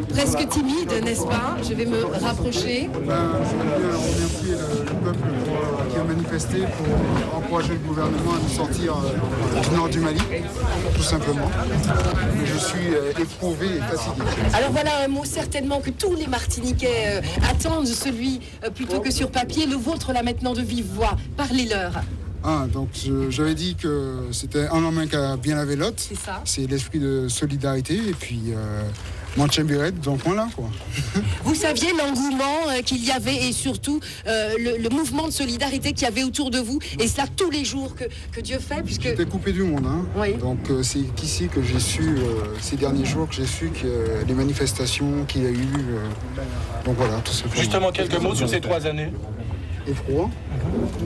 presque timide, n'est-ce pas? Je vais me rapprocher. Je voulais remercier le peuple qui a manifesté pour encourager le gouvernement à nous sortir du nord du Mali, tout simplement. Mais je suis éprouvé et fatigué. Alors voilà un mot certainement que tous les Martiniquais attendent, celui plutôt que sur papier, le vôtre là maintenant de vive voix. Parlez-leur. Donc j'avais dit que c'était un homme qui a bien lavé l'autre. C'est ça. C'est l'esprit de solidarité et puis Manchembiret, donc voilà quoi. Vous saviez l'engouement qu'il y avait et surtout le mouvement de solidarité qu'il y avait autour de vous, et cela tous les jours que Dieu fait, puisque... J'étais coupé du monde, hein. Oui. Donc c'est ici que j'ai su, ces derniers jours, que j'ai su que les manifestations qu'il y a eu, donc voilà, tout simplement. Justement, quelques mots sur ces 3 années. Effroi.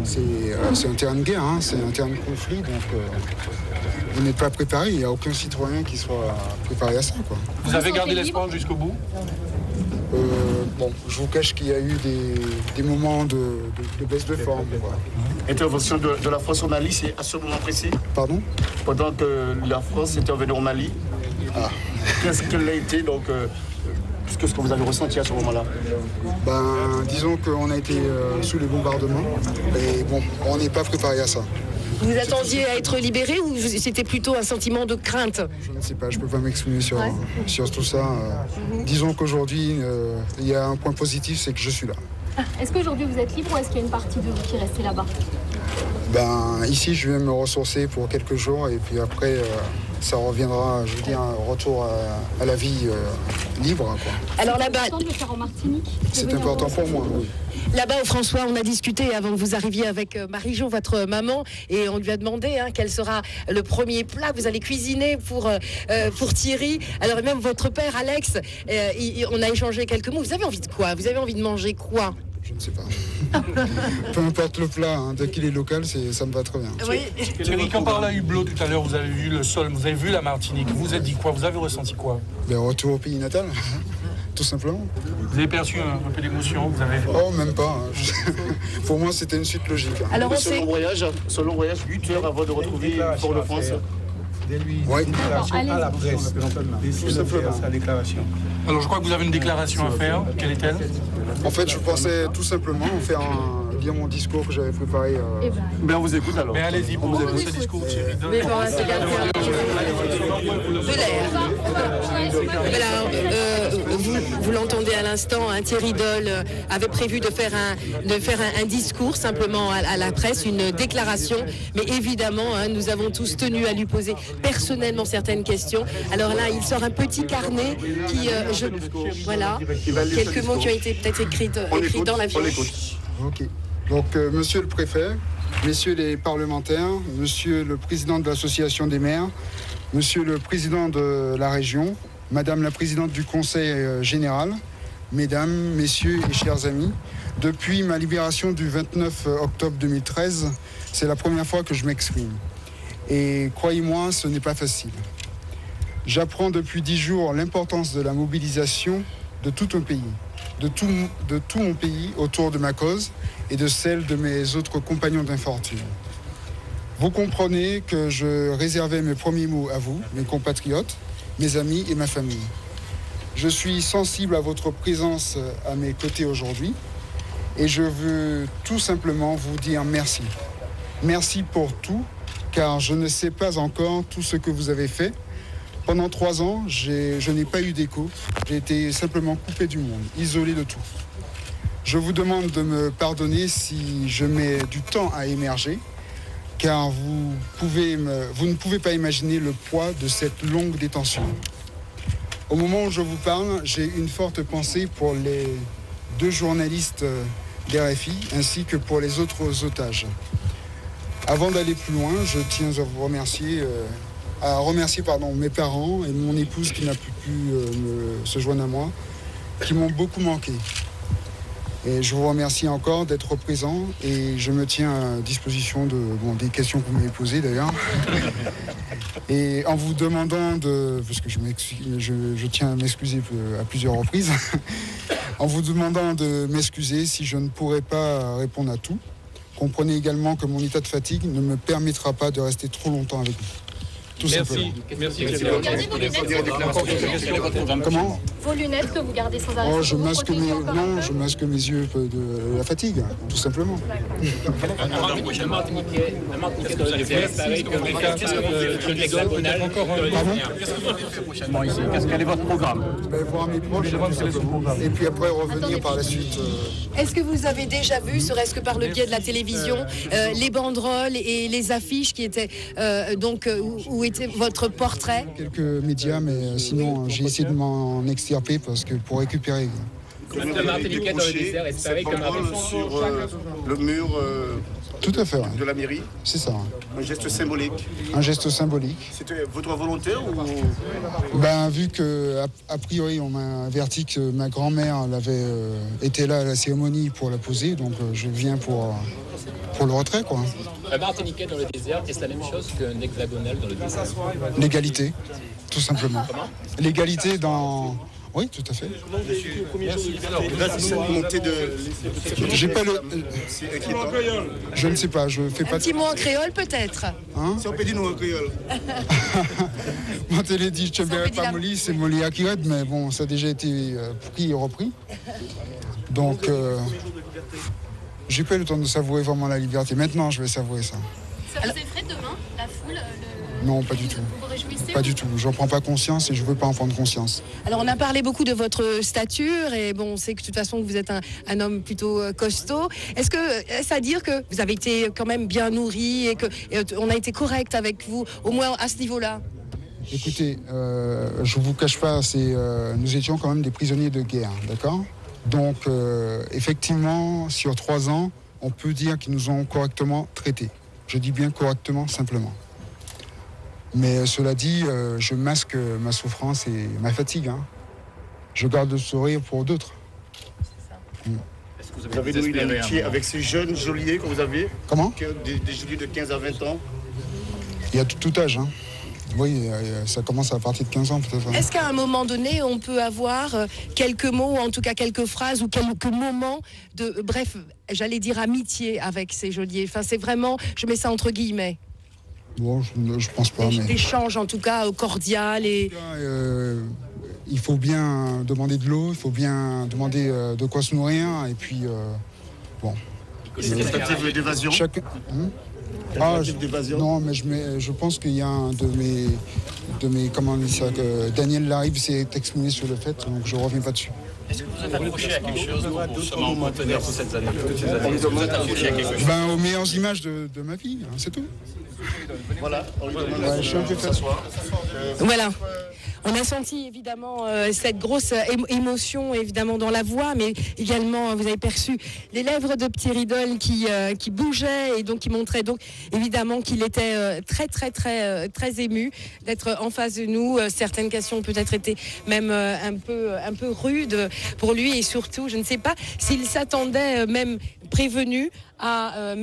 C'est un terrain de guerre, hein. C'est un terrain de conflit, donc vous n'êtes pas préparé, il n'y a aucun citoyen qui soit préparé à ça, quoi. Vous avez gardé l'espoir jusqu'au bout? Je vous cache qu'il y a eu des moments de baisse de forme. Intervention de la France au Mali, c'est à ce moment précis? Pardon? Pendant que la France intervenait au Mali, qu'est-ce qu'elle a été, donc, qu'est-ce que vous avez ressenti à ce moment-là? Disons qu'on a été sous les bombardements, et bon, on n'est pas préparé à ça. Vous attendiez à être libéré ou c'était plutôt un sentiment de crainte? Je ne sais pas, je ne peux pas m'exprimer sur tout ça. Disons qu'aujourd'hui, il y a un point positif, c'est que je suis là. Est-ce qu'aujourd'hui vous êtes libre ou est-ce qu'il y a une partie de vous qui est restée là-bas? Ici, je vais me ressourcer pour quelques jours et puis après, ça reviendra, je veux dire, un retour à la vie libre, quoi. Alors là-bas, c'est important de le faire en Martinique. C'est important pour moi, oui. Là-bas, au François, on a discuté avant que vous arriviez avec Marie-Jo, votre maman, et on lui a demandé quel sera le premier plat que vous allez cuisiner pour Thierry. Alors même votre père, Alex, on a échangé quelques mots. Vous avez envie de quoi? Vous avez envie de manger quoi? Je ne sais pas. Peu importe le plat, dès qu'il est local, ça me va très bien. Oui. Thierry, quand par là Hublot tout à l'heure, vous avez vu le sol, vous avez vu la Martinique, vous vous êtes dit quoi? Vous avez ressenti quoi? Retour au pays natal, tout simplement. Vous avez perçu un peu d'émotion? Vous avez... Oh, même pas. Pour moi, c'était une suite logique. Alors, Ce long voyage, 8 heures avant de retrouver Fort-de-France. Oui. À la presse. Sa déclaration. Alors je crois que vous avez une déclaration à faire. Quelle est-elle? En fait, je pensais tout simplement lire mon discours que j'avais préparé. On vous écoute alors. Mais allez-y, pour vous écouter ce discours, Thierry. Mais bon, c'est bien de l'air. Voilà, vous l'entendez à l'instant, Thierry Doll avait prévu de faire un discours simplement à la presse, une déclaration. Mais évidemment, nous avons tous tenu à lui poser personnellement certaines questions. Alors là, il sort un petit carnet qui, voilà, quelques mots qui ont été peut-être écrits dans l'avion. Ok. Donc, monsieur le préfet, messieurs les parlementaires, monsieur le président de l'association des maires, monsieur le président de la région, madame la présidente du conseil général, mesdames, messieurs et chers amis, depuis ma libération du 29 octobre 2013, c'est la première fois que je m'exprime. Et croyez-moi, ce n'est pas facile. J'apprends depuis 10 jours l'importance de la mobilisation de tout un pays, de tout mon pays autour de ma cause et de celle de mes autres compagnons d'infortune. Vous comprenez que je réservais mes premiers mots à vous, mes compatriotes, mes amis et ma famille. Je suis sensible à votre présence à mes côtés aujourd'hui et je veux tout simplement vous dire merci. Merci pour tout, car je ne sais pas encore tout ce que vous avez fait. Pendant 3 ans, je n'ai pas eu d'écho. J'ai été simplement coupé du monde, isolé de tout. Je vous demande de me pardonner si je mets du temps à émerger, car vous ne pouvez pas imaginer le poids de cette longue détention. Au moment où je vous parle, j'ai une forte pensée pour les 2 journalistes d'RFI, ainsi que pour les autres otages. Avant d'aller plus loin, je tiens à vous remercier... mes parents et mon épouse qui n'a plus pu se joindre à moi, qui m'ont beaucoup manqué. Et je vous remercie encore d'être présent et je me tiens à disposition des questions que vous m'avez posées d'ailleurs. Et en vous demandant parce que je tiens à m'excuser à plusieurs reprises, en vous demandant de m'excuser si je ne pourrais pas répondre à tout. Comprenez également que mon état de fatigue ne me permettra pas de rester trop longtemps avec vous. tout simplement. Merci. Vous gardez vos lunettes, Comment? vos lunettes que vous gardez sans arrêt. Oh, c'est pour vous protéger encore un peu je masque mes yeux de la fatigue, tout simplement. Un Martiniquais dans le désert, c'est pareil comme l'hexagonal. Pardon? Qu'est-ce que vous allez faire prochainement ici? Quel est votre programme? Voir mes proches, tout simplement. Et puis après revenir par la suite. Est-ce que vous avez déjà vu, serait-ce que par le biais de la télévision, les banderoles et les affiches qui étaient où était votre portrait? Quelques médias, mais sinon j'ai essayé de m'en extirper parce que pour récupérer. Un Martiniquais dans le désert, c'est pareil comme sur le mur Tout à fait, ouais. de la mairie. C'est ça. Un geste symbolique. Un geste symbolique. C'était votre volonté ou... Ben, vu que a priori on m'a averti que ma grand-mère était là à la cérémonie pour la poser, donc je viens pour le retrait, quoi. Un Martiniquais dans le désert, est-ce la même chose qu'un hexagonal dans le désert? L'égalité, tout simplement. L'égalité dans... Oui, tout à fait. Là, c'est cette montée de... J'ai pas le... C'est inquiétant. Je ne sais pas, je fais pas... Un petit mot en créole peut-être? Hein? Si on peut dire nous en créole. Moi, tu l'as dit, je Ça, on ne peut dire pas la- Molly, c'est Molly Akiret, mais bon, ça a déjà été pris et repris. Donc, j'ai pas eu le temps de savourer vraiment la liberté. Maintenant, je vais savourer ça. Ça vous effraie demain, la foule, Non, pas du tout. vous vous réjouissez? Pas du tout. J'en prends pas conscience et je veux pas en prendre conscience. Alors on a parlé beaucoup de votre stature et bon, on sait que de toute façon vous êtes un homme plutôt costaud. Est-ce à dire que vous avez été quand même bien nourri et que on a été correct avec vous, au moins à ce niveau-là? Écoutez, je vous cache pas, nous étions quand même des prisonniers de guerre, d'accord? Donc, effectivement, sur 3 ans, on peut dire qu'ils nous ont correctement traités. Je dis bien correctement, simplement. Mais cela dit, je masque ma souffrance et ma fatigue, hein. Je garde le sourire pour d'autres. Est-ce que vous avez noué l'amitié avec ces jeunes geôliers que vous avez? Comment? Des geôliers de 15 à 20 ans? Il y a tout âge, hein. Oui, ça commence à partir de 15 ans, peut-être. Est-ce qu'à un moment donné, on peut avoir quelques mots, ou en tout cas quelques phrases ou quelques moments de, bref, j'allais dire amitié avec ces geôliers? Enfin, c'est vraiment, je mets ça entre guillemets. Bon, je pense pas, mais... L'échange en tout cas cordial et... il faut bien demander de l'eau, il faut bien demander de quoi se nourrir, et puis, bon... Une tentative d'évasion? Tentative d'évasion? Non, mais je pense qu'il y a un de mes comment on dit ça, que Daniel Larive s'est exprimé sur le fait, donc je reviens pas dessus. Est-ce que vous êtes accroché à quelque chose pour seulement maintenir toutes ces années? Est-ce que vous êtes accroché à quelque chose? Ben, aux meilleures images de ma vie, hein, c'est tout. Voilà, on lui demande Ouais, je suis un peu fatigué. Voilà. On a senti évidemment cette grosse émotion évidemment dans la voix, mais également vous avez perçu les lèvres de Petit Ridol qui bougeaient et donc qui montraient donc évidemment qu'il était très ému d'être en face de nous. Certaines questions ont peut-être été même un peu rudes pour lui et surtout je ne sais pas s'il s'attendait même prévenu à